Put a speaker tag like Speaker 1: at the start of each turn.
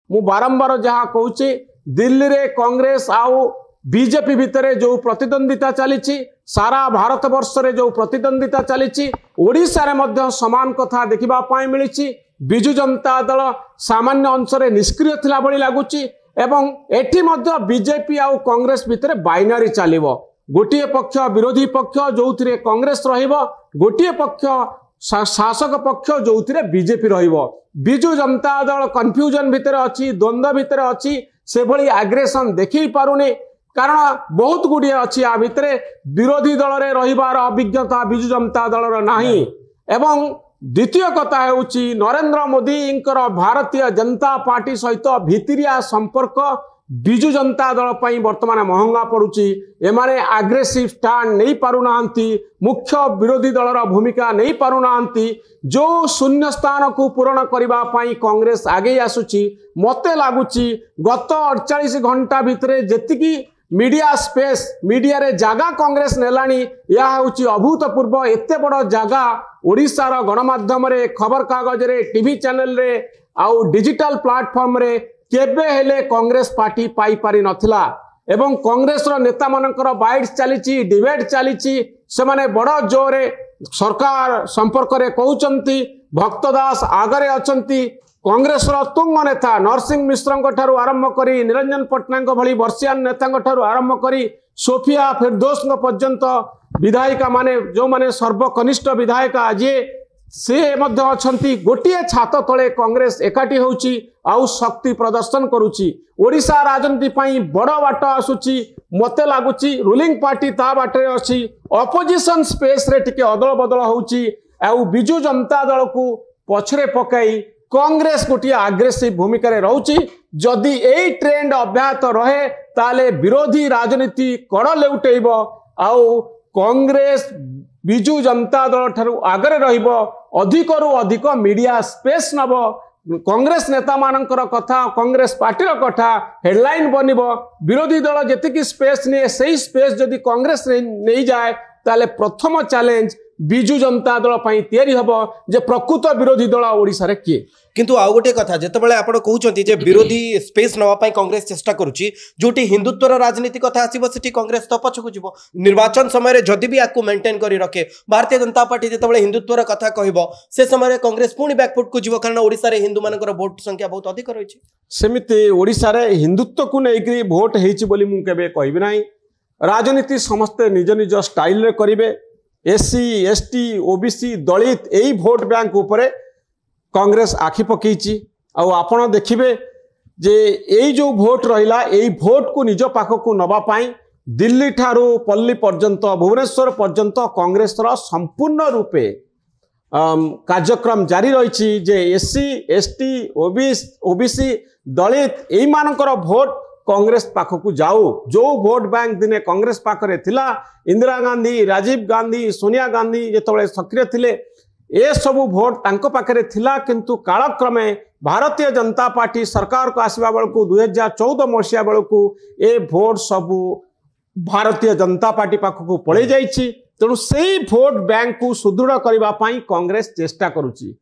Speaker 1: मु बारंबार जहाँ कहूँ दिल्ली रे कांग्रेस आउ बीजेपी भितर जो प्रतिद्वंदिता चली सारा भारत वर्ष रे जो प्रतिद्वंदिता चली ओडिशा रे मध्य समान कथा देखिबा पाई मिली। बिजु जनता दल सामान्य अंश रे निष्क्रिय थिला भली लागुची एवं एठी मध्य बीजेपी आउ कांग्रेस भितर बाइनरी चलिबो। गोटे पक्ष विरोधी पक्ष जो थिरे कांग्रेस रहिबो, गोटे पक्ष शासक पक्ष जो थिरे बीजेपी रहिबो। बिजु जनता दल कन्फ्यूजन भितर अछि, द्वंद्व भितर अछि, से भली एग्रेशन देखि पारुनी कारण बहुत गुड़िए अच्छी आ भितर विरोधी दल रे रहिबार अभिज्ञता बिजु जनता दल नाही। एवं द्वितीय कथा हेउची नरेंद्र मोदी भारतीय जनता पार्टी सहित भितरिया संपर्क बिजु जनता दल पई वर्तमान महंगा पड़ुची। एमाने एग्रेसिव स्टैंड नहीं पारुनांती, मुख्य विरोधी दलर भूमिका नहीं पारुनांती। जो शून्य स्थान को पूरण करबा पई कांग्रेस आगे आसुची। मते लागुची गत 48 घंटा भितरे जेतिकी मीडिया स्पेस मीडिया रे जागा कांग्रेस नेलानी या होची अभूतपूर्व। एते बड़ जागा ओडिशार गणमाध्यम रे, खबर कागज रे, टीवी चैनल रे आउ डिजिटल प्लेटफॉर्म रे केबे हेले कांग्रेस पार्टी पाई पारि नथिला। एवं कांग्रेस रो नेता मानकर बाइट्स चलीची, डिबेट चलीची, से माने बड़ जोरे सरकार संपर्क रे कहउचंती। भक्तदास आगरे अचंती। कांग्रेस रो तुंग नेता नरसिंह मिश्र ठारू आरंभ करी निरंजन पटनायक भली वर्षियान नेता ठारू आरंभ करी सोफिया फिरदौस पर्यंत विधायिका माने जो माने सर्वकनिष्ठ विधायिका जे से मध्य अछंती। गोटिए छात तले कांग्रेस एकाठी होउची आउ शक्ति प्रदर्शन करूची। ओडिशा राजनीति पई बड़ बाट आसुची। मते लागुची रूलिंग पार्टी ता बाटे अछि, ऑपोजिशन स्पेस रे टिके अदल बदल होउची। आउ बिजु जनता दल को पछरे पकाई कांग्रेस गोटे आग्रेसिव भूमिका रे रहउची। जदि एई ट्रेंड अब्याहत रहे ताले विरोधी राजनीति कड़ लेउटेइबो आउ कांग्रेस बिजु जनता दल ठारू आगरे रहिबो, अधिकरु अधिक मीडिया स्पेस नबो। कांग्रेस नेता मानकर कथा, कांग्रेस पार्टीर कथा हेडलाइन बनिबो। विरोधी दल जेतिकी स्पेस ने सही स्पेस जदि कांग्रेस नहीं जाए ताले प्रथम चैलेंज बिजु जनता दल पई तैयारी हबो जे प्रकृत विरोधी दल ओडिसा रे किए।
Speaker 2: किंतु आउ गोटे कथा जेतेबेले आपण कहउचंती जे विरोधी स्पेस नवा पई कांग्रेस चेष्टा करूची, जोटी हिंदुत्वर राजनीति कथा आसीबो सेठी कांग्रेस तो पछकु जिवो। निर्वाचन समय रे जदि भी आकु मेंटेन करी रखे भारतीय जनता पार्टी जेतेबेले हिंदुत्वर कथा कहइबो से समय रे कांग्रेस पुनी बैकफुट को जिवो, कारण ओडिसा रे हिंदू मानकर वोट संख्या बहुत अधिक रहिछि।
Speaker 1: सेमिति ओडिसा रे हिंदुत्व को नेकरी वोट हेछि बोली मु केबे कहबि नाही। राजनीति समस्त निज निज स्टाइल रे करिवे। एससी एसटी ओबीसी दलित यही भोट बैंक उपरे कांग्रेस आखि पकईची। आपण देखिए जे यही जो भोट रहिला यही भोट को निज पाख को नबा पाई दिल्ली ठारू पल्ली पर्यंत भुवनेश्वर पर्यंत कांग्रेस रा संपूर्ण रूपे कार्यक्रम जारी रही। जे एससी एसटी ओबीसी दलित यही मानकर भोट कांग्रेस पाखक जाऊ। जो भोट बैंक दिने कांग्रेस पाखरे थिला, इंदिरा गांधी, राजीव गांधी, सोनिया गांधी जेतबेले सक्रिय थिले ए सबु भोट तांको पाखरे थिला। किंतु कालक्रमे भारतीय जनता पार्टी सरकार को आसवा बेलू 2014 मसीहा बेलू ए भोट सबु भारतीय जनता पार्टी पाखक पड़े जाइछि। तेणु से भोट बैंक को सुदृढ़ करने कांग्रेस चेष्टा करुछि।